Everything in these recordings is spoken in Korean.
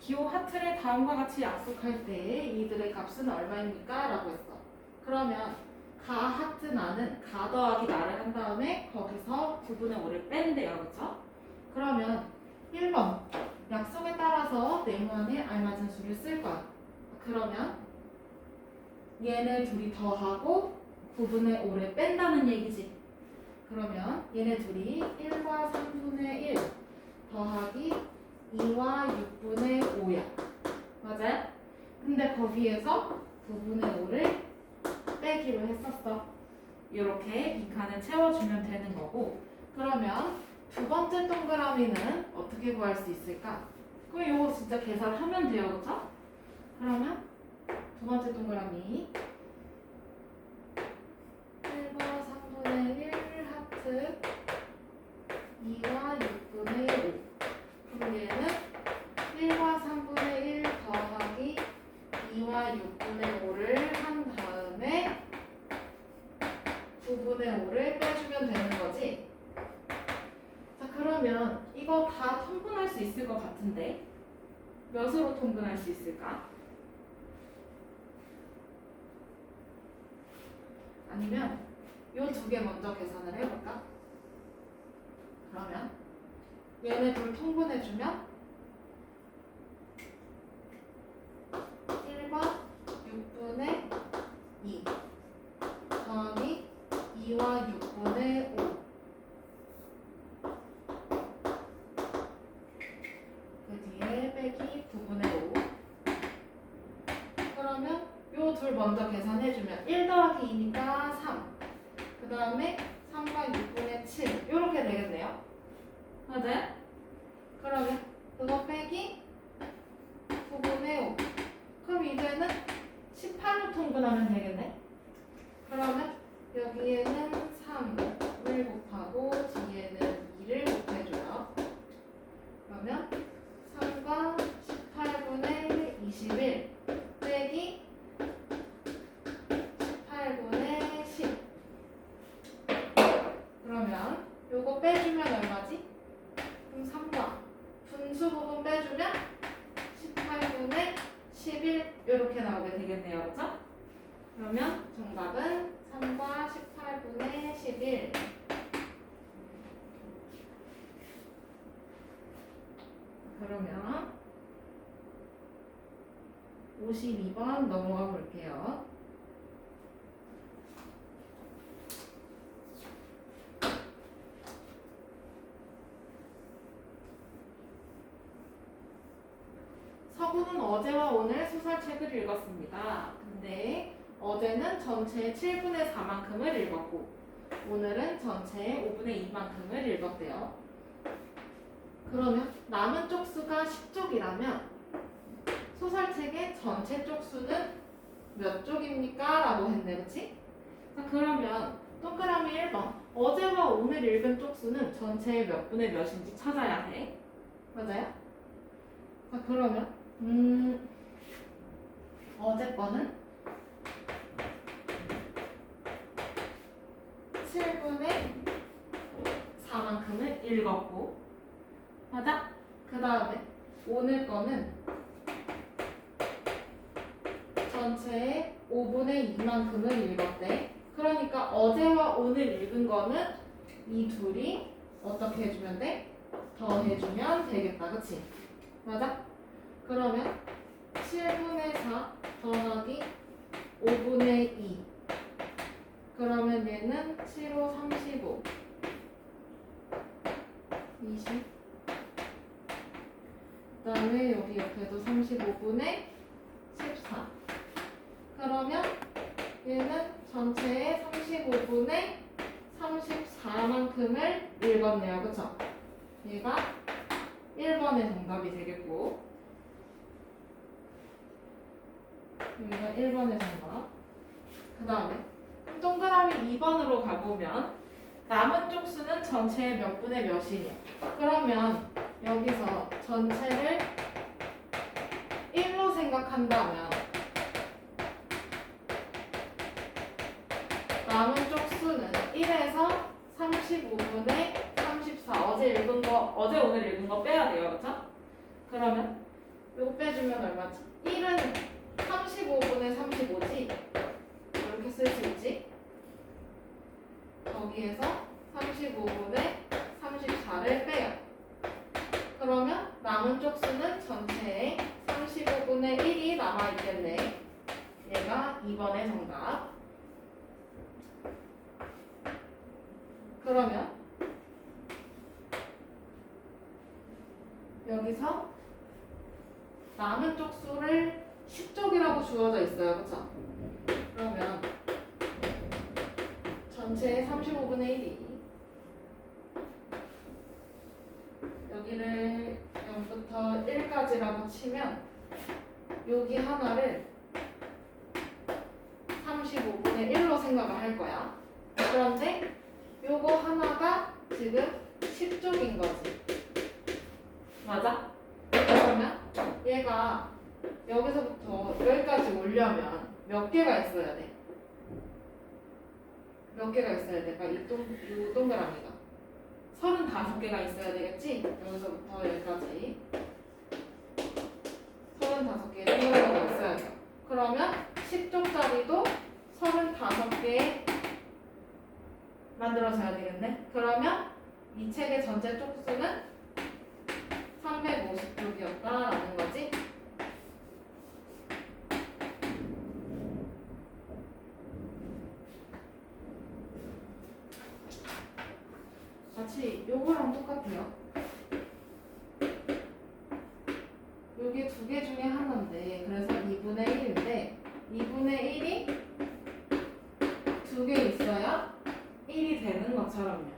기호 하트를 다음과 같이 약속할 때 이들의 값은 얼마입니까? 라고 했어. 그러면 가 하트 나는 가 더하기 나를 한 다음에 거기서 9분의 5를 뺀대요. 그쵸? 그러면 1번 약속에 따라서 네모안에 알맞은 수를 쓸 거야. 그러면 얘네 둘이 더하고 9분의 5를 뺀다는 얘기지. 그러면 얘네 둘이 1과 3분의 1 더하기 2와 6분의 5야. 맞아요? 근데 거기에서 9분의 5를 빼기로 했었어. 이렇게 빈칸을 채워주면 되는 거고, 그러면 두 번째 동그라미는 어떻게 구할 수 있을까? 그럼 이거 진짜 계산하면 돼요. 그쵸? 그러면 두 번째 동그라미 1과 3분의 1 하트 2와 6분의 5. 그럼 얘는 1과 3분의 1 더하기 2와 6분의 5를 한 다음에 9분의 5를 빼주면 되는 거지. 자, 그러면 이거 다 통분할 수 있을 것 같은데 몇으로 통분할 수 있을까? 아니면 요 두 개 먼저 계산을 해볼까? 그러면 얘네 둘 통분해주면 1과 6분의 2 더하기 2와 6분의 5 그 뒤에 빼기 9분의 5. 그러면 요 둘 먼저 계산해주면 1 더하기 2니까 3. 그 다음에 3과 6분의 7 이렇게 되겠네요. 맞아요? 그러면 그거 빼기 9분의 5. 그럼 이제는 18로 통분하면 되겠네. 그러면 여기에는 3을 곱하고 뒤에는 2를 곱해줘요. 그러면 3과 18분의 21 빼기 18분의 10. 그러면 요거 빼주면 얼마지? 그럼 3과 분수 부분 빼주면 18분의 11 이렇게 나오게 되겠네요. 그렇죠? 그러면 정답은 3과 18분의 11. 그러면 52번 넘어가 볼게요. 서구는 어제와 오늘 소설책을 읽었습니다. 근데 어제는 전체의 7분의 4만큼을 읽었고 오늘은 전체의 5분의 2만큼을 읽었대요. 그러면 남은 쪽수가 10쪽이라면 소설책의 전체 쪽수는 몇 쪽입니까? 라고 했네. 그치? 자, 그러면 동그라미 1번 어제와 오늘 읽은 쪽수는 전체의 몇 분의 몇인지 찾아야 해. 맞아요? 자, 그러면 어제 거는 7분의 4만큼을 읽었고, 맞아? 그 다음에 오늘 거는 전체의 5분의 2만큼을 읽었대. 그러니까 어제와 오늘 읽은 거는 이 둘이 어떻게 해주면 돼? 더해주면 되겠다. 그치? 맞아? 그러면 7분의 4 더하기 5분의 2. 그러면 얘는 7호 35 20. 그 다음에 여기 옆에도 35분의 14. 그러면 얘는 전체의 35분의 34만큼을 읽었네요. 그쵸? 얘가 1번의 정답이 되겠고 여기가 1번의 정답. 그 다음에 동그라미 2번으로 가보면 남은 쪽수는 전체의 몇 분의 몇이냐. 그러면 여기서 전체를 1로 생각한다면 남은 쪽수는 1에서 35분의 34. 어제 오늘 읽은 거 빼야 돼요. 그렇죠? 그러면 요거 빼주면 얼마지? 1은 35분의 35지? 이렇게 쓸 수 있지? 거기에서 35분의 34를 빼요. 그러면 남은 쪽수는 전체의 35분의 1이 남아있겠네. 얘가 2번의 정답. 그러면 여기서 남은 쪽수를 10쪽이라고 주어져 있어요. 그쵸? 그러면 전체의 35분의 1이 여기를 0부터 1까지라고 치면 여기 하나를 35분의 1로 생각을 할 거야. 그런데 요거 하나가 지금 10쪽인 거지. 맞아? 그러면 얘가 여기서부터 여기까지 오려면 몇 개가 있어야 돼? 몇 개가 있어야 돼? 그러니까 이 동그라미가 35개가 있어야 되겠지? 여기서부터 여기까지 35개의 동그라미가 있어야 돼요. 그러면 10쪽짜리도 35개 만들어져야 되겠네? 그러면 이 책의 전체 쪽수는 350쪽이었다라는 거지? 같이 요거랑 똑같아요. 요게 두 개 중에 하나인데 그래서 2분의 1인데 2분의 1이 두 개 있어야 1이 되는 것처럼요.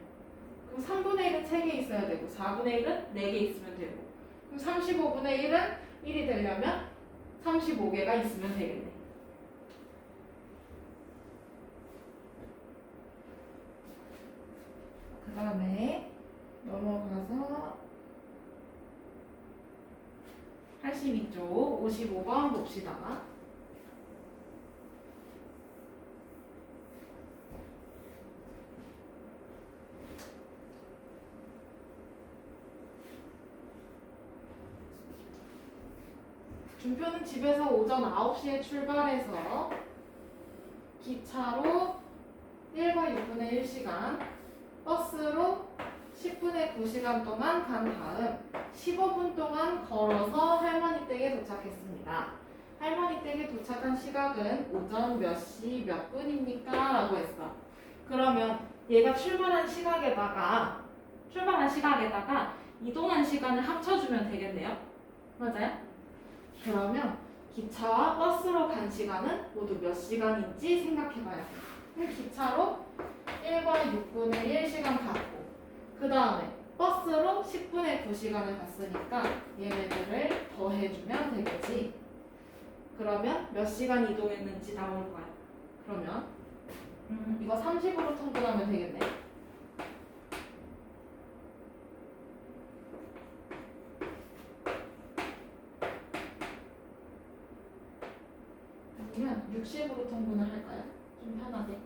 그럼 3분의 1은 3개 있어야 되고 4분의 1은 4개 있으면 되고 그럼 35분의 1은 1이 되려면 35개가 있으면 되겠네. 그 다음에 넘어가서 82쪽 55번 봅시다. 준표는 집에서 오전 9시에 출발해서 기차로 1과 6분의 1시간, 버스로 10분의 9시간 동안 간 다음 15분 동안 걸어서 할머니 댁에 도착했습니다. 할머니 댁에 도착한 시각은 오전 몇 시 몇 분입니까? 라고 했어. 그러면 얘가 출발한 시각에다가 이동한 시간을 합쳐주면 되겠네요. 맞아요? 그러면 기차와 버스로 간 시간은 모두 몇 시간인지 생각해봐요. 그럼 기차로 1과 6분의 1시간 갔고 그 다음에 버스로 10분의 9시간을 갔으니까 얘네들을 더해주면 되겠지. 그러면 몇 시간 이동했는지 나올 거야. 그러면 이거 30으로 통분하면 되겠네. 아니면 60으로 통분을 할까요? 좀 편하게.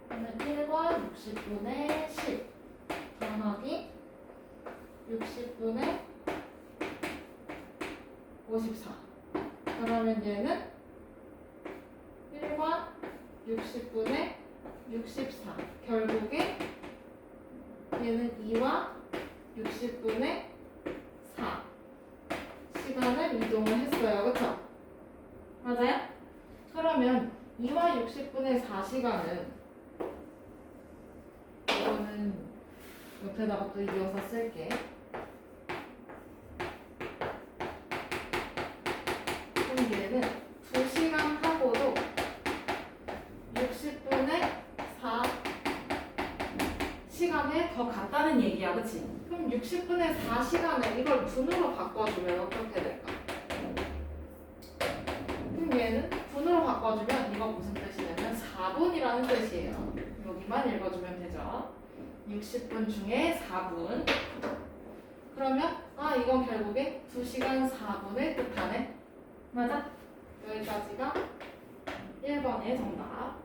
그러면 1과 60분의 10 더하기 60분의 54. 그러면 얘는 1과 60분의 64. 결국에 얘는 2와 60분의 4 시간을 이동을 했어요. 그쵸? 맞아요? 그러면 2와 60분의 4시간은 이거는 옆에다가 또 이어서 쓸게. 그럼 얘는 2시간 하고도 60분의 4 시간에 더 갔다는 얘기야. 그치? 그럼 60분의 4시간을 이걸 분으로 바꿔주면 어떻게 될까? 그럼 얘는 분으로 바꿔주면 이거 무슨 뜻이냐면 4분이라는 뜻이에요. 여기만 읽어주면 되죠. 60분 중에 4분. 그러면 이건 결국에 2시간 4분을 뜻하네. 맞아? 여기까지가 1번의 정답.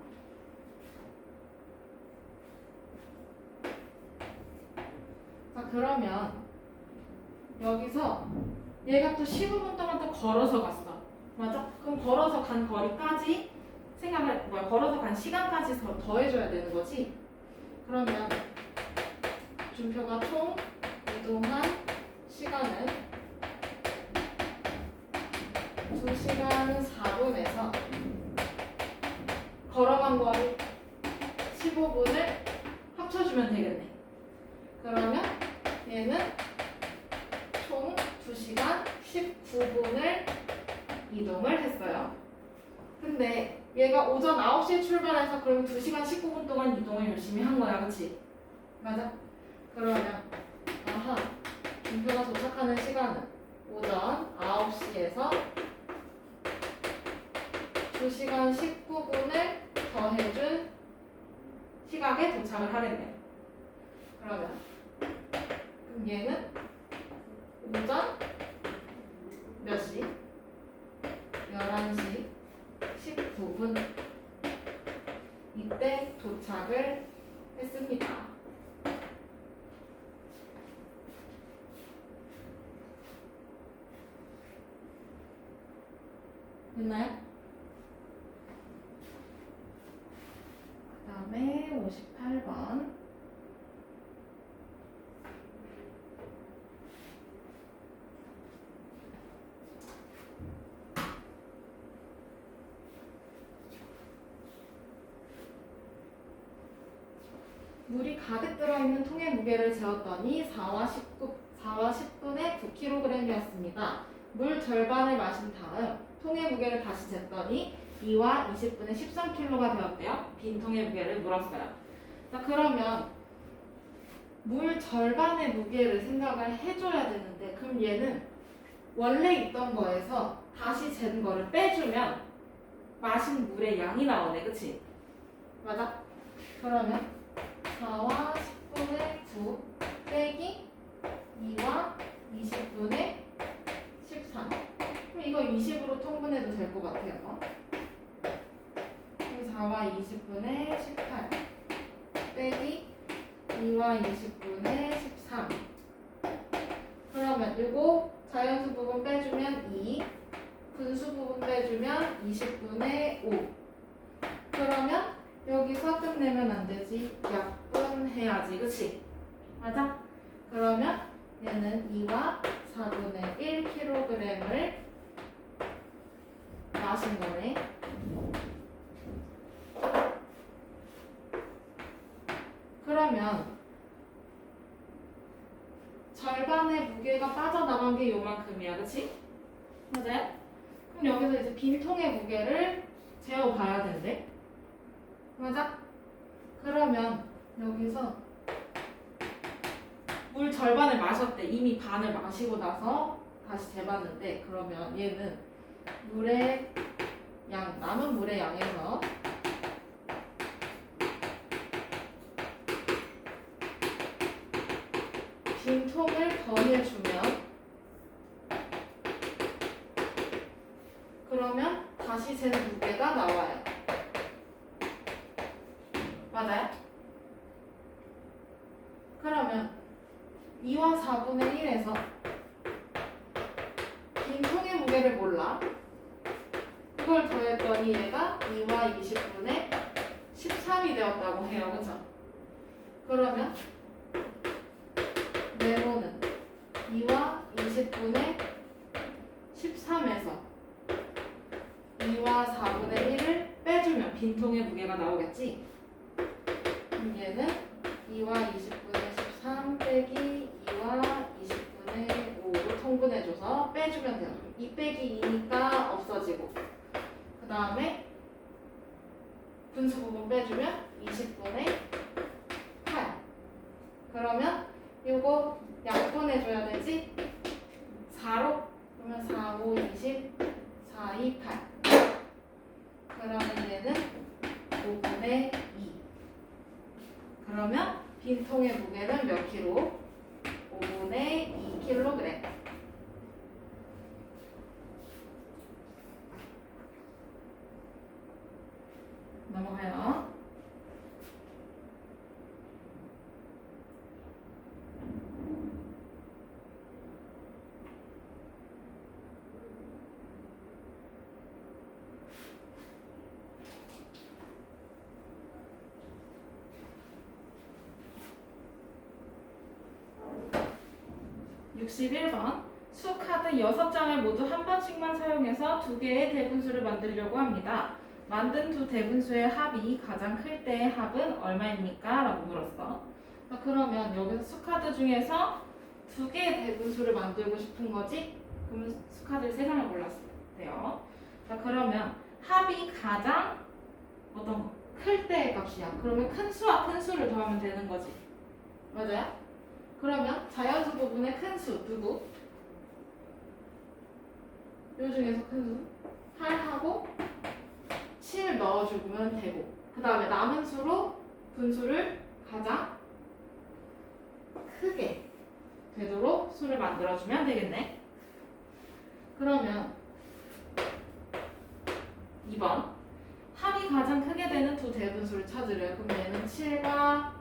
자, 그러면 여기서 얘가 또 15분 동안 또 걸어서 갔어. 맞아? 그럼 걸어서 간 거리까지 걸어서 간 시간까지 더해줘야 되는 거지? 그러면 준표가 총 이동한 시간은 2시간 4분에서 걸어간 거리 15분을 합쳐주면 되겠네. 그러면 얘는 총 2시간 19분을 이동을 했어요. 근데 얘가 오전 9시에 출발해서 그럼 2시간 19분 동안 이동을 열심히 한 거야. 그치? 맞아? 그러면 준표가 도착하는 시간은 오전 9시에서 2시간 19분을 더해준 시각에 도착을 하겠네요. 그럼 얘는 오전 몇 시? 11시 19분 이때 도착을 했습니다. 됐나요? 그 다음에 58번. 물이 가득 들어있는 통의 무게를 재었더니 4와 10분의 9kg이었습니다. 물 절반을 마신 다음 통의 무게를 다시 쟀더니 2와 20분의 13kg가 되었대요. 빈 통의 무게를 물었어요. 자, 그러면 물 절반의 무게를 생각을 해줘야 되는데 그럼 얘는 원래 있던 거에서 다시 잰 거를 빼주면 마신 물의 양이 나오네. 그치? 맞아? 그러면 4와 10분의 9 빼기 2와 20분의 13. 그럼 이거 20으로 통분해도 될 것 같아요. 그럼 4와 20분의 18 빼기 2와 20분의 13. 그러면 이거 자연수 부분 빼주면 2, 분수 부분 빼주면 20분의 5. 그러면 여기서 끝내면 안 되지. 약분해야지. 그치? 맞아? 그러면 얘는 2와 4분의 1kg을 마신 거네. 그러면 절반의 무게가 빠져나간 게 요만큼이야. 그치? 맞아요? 그럼 여기서 이제 빈통의 무게를 재어봐야 된대. 맞아? 그러면 여기서 물 절반을 마셨대. 이미 반을 마시고 나서 다시 재봤는데 그러면 얘는 물의 양, 남은 물의 양에서 빈통을 더해주면 그러면 다시 잰 무게가 나와요. 맞아요? 그러면 2와 4분의 1에서 빈 통의 무게를 몰라. 그걸 더했더니 얘가 2와 20분의 13이 되었다고 해요. 그죠? 그러면 네모는 2와 20분의 13에서 2와 4분의 1을 빼주면 빈통의 무게가 나오겠지? 그럼 얘는 2와 20분의 13 빼기 2와 20분의 5로 통분해줘서 빼주면 돼요. 2 빼기 2니까 없어지고 그 다음에 분수 부분 빼주면 20분의 8. 그러면 요거 약분해줘야 되지? 4로? 그러면 4, 5, 20, 4, 2, 8. 그러면 얘는 5분의 2. 그러면 빈통의 무게는 몇 킬로? 5분의 2kg. 넘어가요. 61번. 수 카드 6장을 모두 한 번씩만 사용해서 2개의 대분수를 만들려고 합니다. 만든 두 대분수의 합이 가장 클 때의 합은 얼마입니까? 라고 물었어. 자, 그러면 여기서 수 카드 중에서 2개의 대분수를 만들고 싶은 거지? 그러면 수 카드를 3장을 골랐어요. 자, 그러면 합이 가장 어떤 거? 클 때의 값이야. 그러면 큰 수와 큰 수를 더하면 되는 거지. 맞아요? 그러면 자연수 부분의 큰 수 누구? 요 중에서 큰 수 8하고 7 넣어주면 되고, 그 다음에 남은 수로 분수를 가장 크게 되도록 수를 만들어주면 되겠네. 그러면 2번 합이 가장 크게 되는 두 대분수를 찾으래요. 그럼 얘는 7과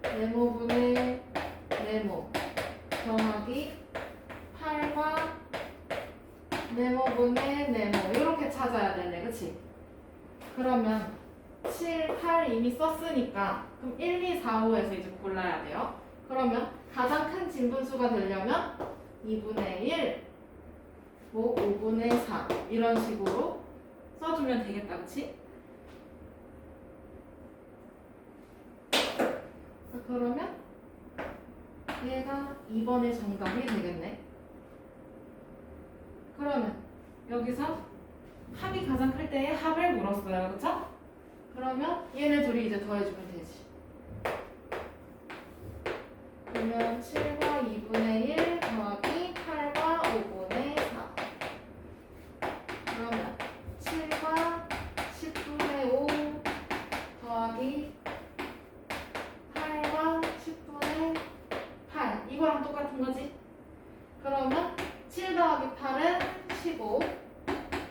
네모분의 네모 더하기 8과 네모분의 네모 이렇게 찾아야 되네. 그치? 그러면 7, 8 이미 썼으니까 그럼 1, 2, 4, 5에서 이제 골라야 돼요. 그러면 가장 큰 진분수가 되려면 2분의 1, 뭐 5분의 4 이런 식으로 써주면 되겠다. 그치? 그러면 얘가 2번의 정답이 되겠네. 그러면 여기서 합이 가장 클 때의 합을 물었어요. 그쵸? 그러면 얘네 둘이 이제 더해주면 되지. 그러면 7과 2분의 1 더하기 8과 5분의 4. 그러면 7과 10분의 5 더하기 8과 10분의 8. 이거랑 똑같은 거지? 그러면 7 더하기 8은 15.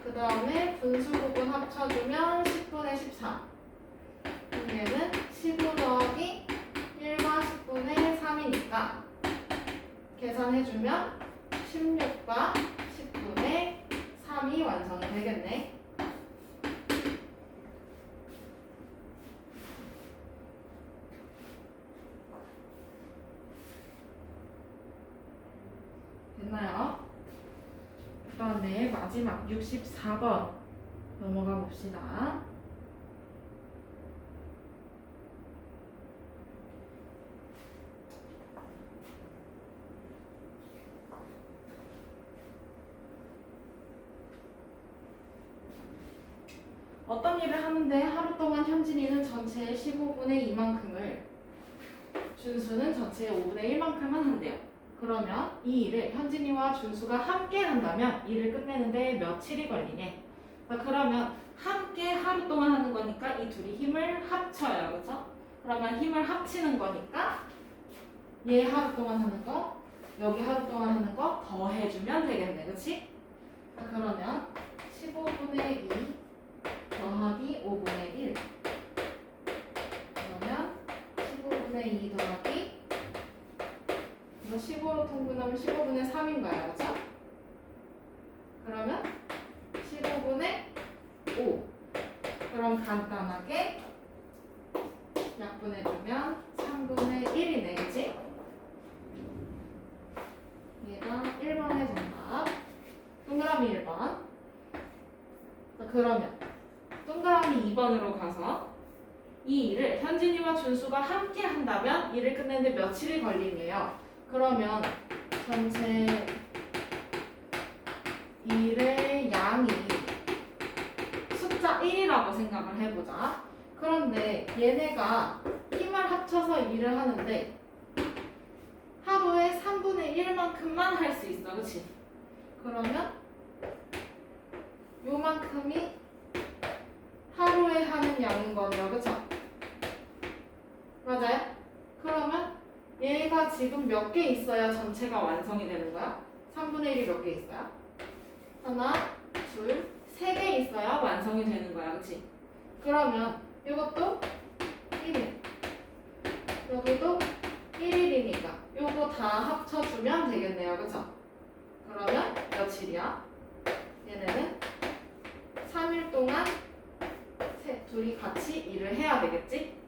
그 다음에 분수 부분 합쳐주면 10분의 14. 그럼 얘는 15 더하기 1과 10분의 3이니까 계산해주면 16과 10분의 3이 완성이 되겠네. 됐나요? 그 다음에 마지막 64번 넘어가 봅시다. 어떤 일을 하는데 하루 동안 현진이는 전체의 15분의 2만큼을, 준수는 전체의 5분의 1만큼만 한대요. 그러면 이 일을 현진이와 준수가 함께 한다면 일을 끝내는데 며칠이 걸리니? 그러면 함께 하루 동안 하는 거니까 이 둘이 힘을 합쳐요. 그렇죠? 그러면 힘을 합치는 거니까 얘 하루 동안 하는 거, 여기 하루 동안 하는 거 더해주면 되겠네. 그렇지? 그러면 15분의 2 더하기 5분의 1. 그러면 15분의 2 더하기, 이거 15로 통분하면 15분의 3인가요? 그렇죠? 그러면 15분의 5. 그럼 간단하게 약분해주면 3분의 1이네. 그치? 얘가 1번의 정답. 동그라미 1번. 그러면 동그라미 2번으로 가서 이 일을 현진이와 준수가 함께 한다면 일을 끝내는데 며칠이 걸리네요. 그러면 전체 일의 양이 숫자 1이라고 생각을 해보자. 그런데 얘네가 힘을 합쳐서 일을 하는데 하루에 3분의 1만큼만 할 수 있어. 그치? 그러면 요만큼이 하루에 하는 양인 거네요. 그쵸? 맞아요? 그러면 얘가 지금 몇 개 있어야 전체가 완성이 되는 거야? 3분의 1이 몇 개 있어요? 하나, 둘, 3개 있어야 완성이 되는 거야. 그치? 그러면 이것도 1일, 여기도 1일이니까 요거 다 합쳐주면 되겠네요. 그쵸? 그러면 며칠이야? 얘네는 3일 동안 둘이 같이 일을 해야 되겠지?